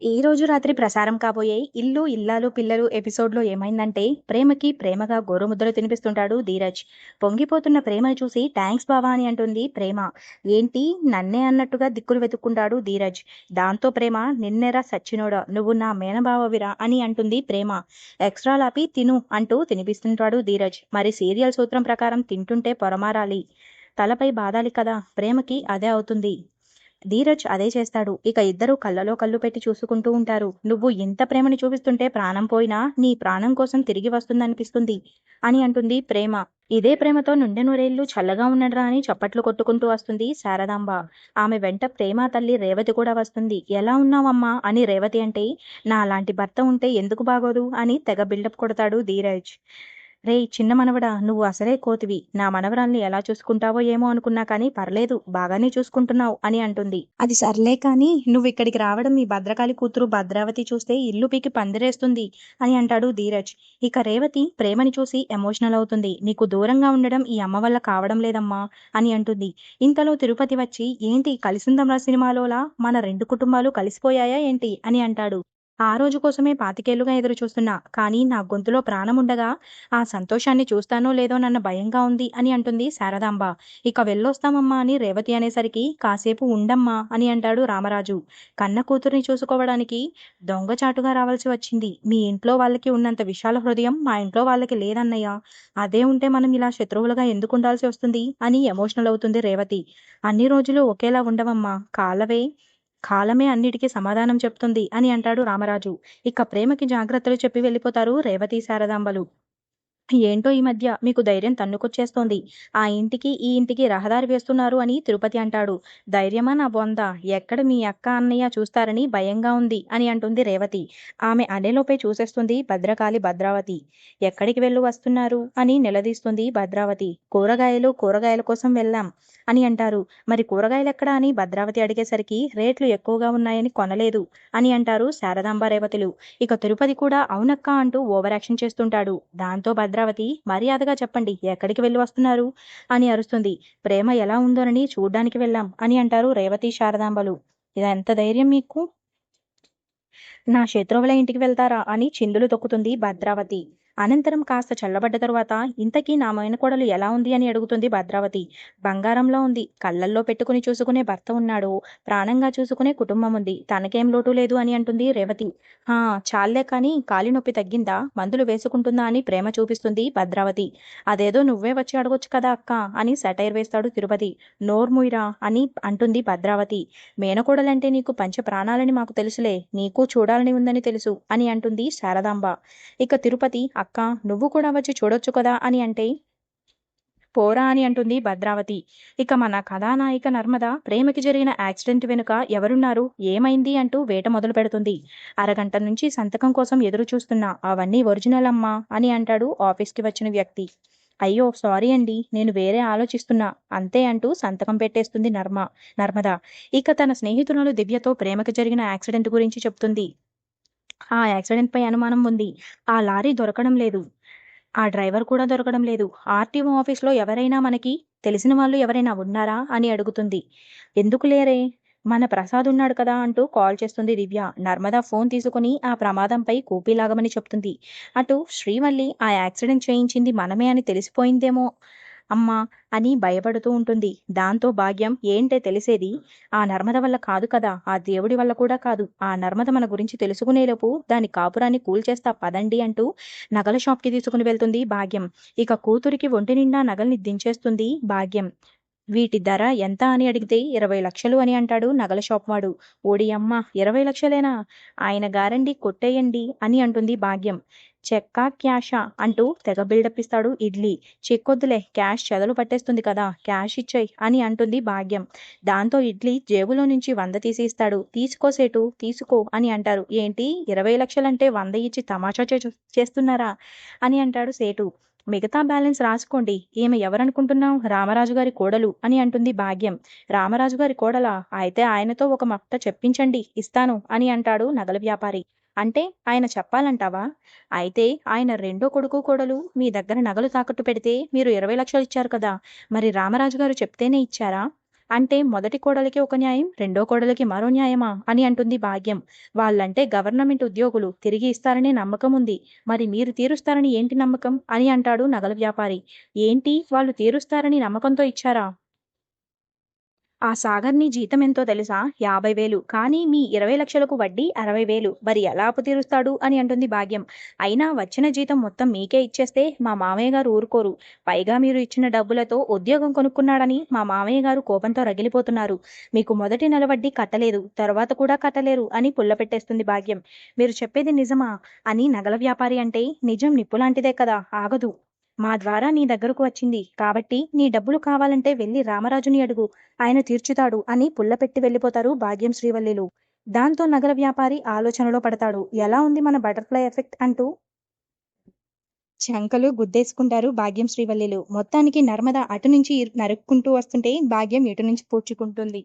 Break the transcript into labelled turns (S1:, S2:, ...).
S1: ఈ రోజు రాత్రి ప్రసారం కాబోయే 'ఇల్లు ఇల్లాలు పిల్లలు' ఎపిసోడ్‌లో ఏమైందంటే, ప్రేమకి ప్రేమగా గోరుముద్దలు తినిపిస్తుంటాడు ధీరజ్. పొంగిపోతున్న ప్రేమను చూసి థాంక్స్ బావ అని అంటుంది ప్రేమ. ఏంటి నన్నే అన్నట్టుగా దిక్కులు వెతుక్కుంటాడు ధీరజ్. దాంతో ప్రేమ నిన్నెరా సచ్చినోడా నువ్వు నా మేనబావవిరా అని అంటుంది ప్రేమ. ఎక్స్ట్రాలాపి తిను అంటూ తినిపిస్తుంటాడు ధీరజ్. మరి సీరియల్ సూత్రం ప్రకారం తింటుంటే పొరమారాలి. తలపై బాదాలి కదా! ప్రేమకి అదే అవుతుంది. ధీరజ్ అదే చేస్తాడు. ఇక ఇద్దరూ కళ్ళలో కళ్ళు పెట్టి చూసుకుంటూ ఉంటారు. నువ్వు ఇంత ప్రేమని చూపిస్తుంటే ప్రాణం పోయినా నీ ప్రాణం కోసం తిరిగి వస్తుందనిపిస్తుంది అని అంటుంది ప్రేమ. ఇదే ప్రేమతో నూరేళ్లు చల్లగా ఉండరా అని చప్పట్లు కొట్టుకుంటూ వస్తుంది శారదాంబ. ఆమె వెంట ప్రేమ తల్లి రేవతి కూడా వస్తుంది. ఎలా ఉన్నావమ్మా అని రేవతి అంటే, నా లాంటి భర్త ఉంటే ఎందుకు బాగోదు అని తెగ బిల్డప్ కొడతాడు ధీరజ్. రేయ్ చిన్న మనవడా నువ్వు అసలే కోతివి. నా మనవరాల్ని ఎలా చూసుకుంటావో ఏమో అనుకున్నా కానీ పర్లేదు బాగానే చూసుకుంటున్నావు అని అంటుంది. అది సర్లే కానీ నువ్విక్కడికి రావడం మీ భద్రకాళి కూతురు భద్రావతి చూస్తే ఇల్లు పీకి పందిరేస్తుంది అని అంటాడు ధీరజ్. ఇక రేవతి ప్రేమని చూసి ఎమోషనల్ అవుతుంది. నీకు దూరంగా ఉండడం ఈ అమ్మ వల్ల కావడం లేదమ్మా అని అంటుంది. ఇంతలో తిరుపతి వచ్చి ఏంటి కలిసుందాంరా సినిమాలోలా మన రెండు కుటుంబాలు కలిసిపోయాయా ఏంటి అని అంటాడు. ఆ రోజు కోసమే 25 ఏళ్లుగా ఎదురు చూస్తున్నా. కానీ నా గొంతులో ప్రాణముండగా ఆ సంతోషాన్ని చూస్తానో లేదోనన్న భయంగా ఉంది అని అంటుంది శారదాంబ. ఇక వెళ్ళొస్తామమ్మా అని రేవతి అనేసరికి కాసేపు ఉండమ్మా అని అంటాడు రామరాజు. కన్న కూతుర్ని చూసుకోవడానికి దొంగచాటుగా రావాల్సి వచ్చింది. మీ ఇంట్లో వాళ్ళకి ఉన్నంత విశాల హృదయం మా ఇంట్లో వాళ్ళకి లేదన్నయ్య. అదే ఉంటే మనం ఇలా శత్రువులుగా ఎందుకుండాల్సి వస్తుంది అని ఎమోషనల్ అవుతుంది రేవతి. అన్ని రోజులు ఒకేలా ఉండవమ్మా. కాలమే అన్నిటికీ సమాధానం చెప్తుంది అని అంటాడు రామరాజు. ఇక ప్రేమకి జాగ్రత్తలు చెప్పి వెళ్ళిపోతారు రేవతి శారదాంబలు. ఏంటో ఈ మధ్య మీకు ధైర్యం తన్నుకొచ్చేస్తోంది. ఆ ఇంటికి, ఈ ఇంటికి రహదారి వేస్తున్నారు అని తిరుపతి అంటాడు. ధైర్యమా నా బొంద! ఎక్కడ మీ అక్క, అన్నయ్య చూస్తారని భయంగా ఉంది అని అంటుంది రేవతి. ఆమె అనేలోపే చూసేస్తుంది భద్రావతి. ఎక్కడికి వెళ్ళు వస్తున్నారు అని నిలదీస్తుంది భద్రావతి. కూరగాయల కోసం వెళ్ళాం అని అంటారు. మరి కూరగాయలెక్కడా అని భద్రావతి అడిగేసరికి రేట్లు ఎక్కువగా ఉన్నాయని కొనలేదు అని అంటారు శారదాంబ రేవతులు. ఇక తిరుపతి కూడా అవునక్కా అంటూ ఓవర్ యాక్షన్ చేస్తుంటాడు. దాంతో భద్రావతి మర్యాదగా చెప్పండి ఎక్కడికి వెళ్ళి వస్తున్నారు అని అరుస్తుంది. ప్రేమ ఎలా ఉందోనని చూడ్డానికి వెళ్ళాం అని అంటారు రేవతి శారదాంబలు. ఇదెంత ధైర్యం మీకు? నా శత్రువుల ఇంటికి వెళ్తారా అని చిందులు తొక్కుతుంది భద్రావతి. అనంతరం కాస్త చల్లబడ్డ తరువాత ఇంతకీ నా మేనకోడలు ఎలా ఉంది అని అడుగుతుంది భద్రావతి. బంగారంలో ఉంది. కళ్ళల్లో పెట్టుకుని చూసుకునే భర్త ఉన్నాడు. ప్రాణంగా చూసుకునే కుటుంబం ఉంది. తనకేం లోటు లేదు అని అంటుంది రేవతి. హా చాలే కానీ కాలి నొప్పి తగ్గిందా మందులు వేసుకుంటుందా అని ప్రేమ చూపిస్తుంది భద్రావతి. అదేదో నువ్వే వచ్చి అడగొచ్చు కదా అక్క అని సెటైర్ వేస్తాడు తిరుపతి. నోర్ముయిరా అని అంటుంది భద్రావతి. మేనకోడలంటే నీకు పంచ ప్రాణాలని మాకు తెలుసులే. నీకు చూడాలని ఉందని తెలుసు అని అంటుంది శారదాంబ. ఇక తిరుపతి అక్క నువ్వు కూడా వచ్చి చూడొచ్చు కదా అని అంటే పోరా అని అంటుంది భద్రావతి. ఇక మన కథానాయిక నర్మద ప్రేమకి జరిగిన యాక్సిడెంట్ వెనుక ఎవరున్నారు ఏమైంది అంటూ వేట మొదలు పెడుతుంది. అరగంట నుంచి సంతకం కోసం ఎదురు చూస్తున్నా అవన్నీ ఒరిజినల్ అమ్మా అని అంటాడు ఆఫీస్కి వచ్చిన వ్యక్తి. అయ్యో సారీ అండి నేను వేరే ఆలోచిస్తున్నా అంతే అంటూ సంతకం పెట్టేస్తుంది నర్మద. ఇక తన స్నేహితురాలు దివ్యతో ప్రేమకి జరిగిన యాక్సిడెంట్ గురించి చెప్తుంది. ఆ యాక్సిడెంట్ పై అనుమానం ఉంది. ఆ లారీ దొరకడం లేదు. ఆ డ్రైవర్ కూడా దొరకడం లేదు. ఆర్టీఓ ఆఫీస్‌లో ఎవరైనా మనకి తెలిసిన వాళ్ళు ఎవరైనా ఉన్నారా అని అడుగుతుంది. ఎందుకు లేరే? మన ప్రసాద్ ఉన్నాడు కదా అంటూ కాల్ చేస్తుంది దివ్య. నర్మద ఫోన్ తీసుకొని ఆ ప్రమాదంపై కూపీ లాగమని చెప్తుంది. అటు శ్రీవల్లి ఆ యాక్సిడెంట్ చేయించింది మనమే అని తెలిసిపోయిందేమో అమ్మా అని భయపడుతూ ఉంటుంది. దాంతో భాగ్యం ఏంటే తెలిసేది? ఆ నర్మద వల్ల కాదు కదా! ఆ దేవుడి వల్ల కూడా కాదు. ఆ నర్మద మన గురించి తెలుసుకునేలోపు దాని కాపురాన్ని కూల్చేస్తా పదండి అంటూ నగల షాప్‌కి తీసుకుని వెళ్తుంది భాగ్యం. ఇక కూతురికి ఒంటి నిండా నగల్ని దించేస్తుంది భాగ్యం. వీటి ధర ఎంత అని అడిగితే 20,00,000 అని అంటాడు నగల షాప్ వాడు. ఓడియమ్మ 20,00,000ఏనా? ఆయన గారండి కొట్టేయండి అని అంటుంది భాగ్యం. చెక్కా క్యాషా అంటూ తెగ బిల్డప్ ఇస్తాడు ఇడ్లీ. చెక్కొద్దులే క్యాష్ చెదలు పట్టేస్తుంది కదా క్యాష్ ఇచ్చేయ్ అని అంటుంది భాగ్యం. దాంతో ఇడ్లీ జేబులో నుంచి 100 తీసి ఇస్తాడు. తీసుకో సేటు తీసుకో అని అంటారు. ఏంటి 20,00,000 అంటే 100 ఇచ్చి తమాషా చేస్తున్నారా అని అంటాడు సేటు. మిగతా బ్యాలెన్స్ రాసుకోండి. ఈమె ఎవరనుకుంటున్నావు? రామరాజు గారి కోడలు అని అంటుంది భాగ్యం. రామరాజు గారి కోడలా? అయితే ఆయనతో ఒక మాట చెప్పించండి ఇస్తాను అని అంటాడు నగల వ్యాపారి. అంటే ఆయన చెప్పాలంటావా? అయితే ఆయన రెండో కొడుకు కోడలు మీ దగ్గర నగలు తాకట్టు పెడితే మీరు 20,00,000 ఇచ్చారు కదా! మరి రామరాజు గారు చెప్తేనే ఇచ్చారా? అంటే మొదటి కోడలికి ఒక న్యాయం, రెండో కోడలికి మరో న్యాయమా అని అంటుంది భాగ్యం. వాళ్ళంటే గవర్నమెంట్ ఉద్యోగులు, తిరిగి ఇస్తారనే నమ్మకం ఉంది. మరి మీరు తీరుస్తారని ఏంటి నమ్మకం అని అంటాడు నగల వ్యాపారి. ఏంటి వాళ్ళు తీరుస్తారని నమ్మకంతో ఇచ్చారా? ఆ సాగర్‌ని జీతమెంతో తెలుసా? 50,000 కానీ మీ 20,00,000కు వడ్డీ 60,000 మరి ఎలా అప్పు తీరుస్తాడు అని అంటుంది భాగ్యం. అయినా వచ్చిన జీతం మొత్తం మీకే ఇచ్చేస్తే మా మామయ్య గారు ఊరుకోరు. పైగా మీరు ఇచ్చిన డబ్బులతో ఉద్యోగం కొనుక్కున్నాడని మా మామయ్య గారు కోపంతో రగిలిపోతున్నారు. మీకు మొదటి నెల వడ్డీ కట్టలేదు, తర్వాత కూడా కట్టలేరు అని పుల్లపెట్టేస్తుంది భాగ్యం. మీరు చెప్పేది నిజమా? అని నగల వ్యాపారి అంటే నిజం నిప్పులాంటిదే కదా ఆగదు. మా ద్వారా నీ దగ్గరకు వచ్చింది. కాబట్టి నీ డబ్బులు కావాలంటే వెళ్లి రామరాజుని అడుగు. ఆయన తీర్చుతాడు అని పుల్లపెట్టి వెళ్ళిపోతారు భాగ్యం శ్రీవల్లిలు. దాంతో నగర వ్యాపారి ఆలోచనలో పడతాడు. ఎలా ఉంది మన బటర్‌ఫ్లై ఎఫెక్ట్ అంటూ చంకలు గుద్దేసుకుంటారు భాగ్యం శ్రీవల్లిలు. మొత్తానికి నర్మద అటు నుంచి నరుక్కుంటూ వస్తుంటే భాగ్యం ఇటు నుంచి పూడ్చుకుంటుంది.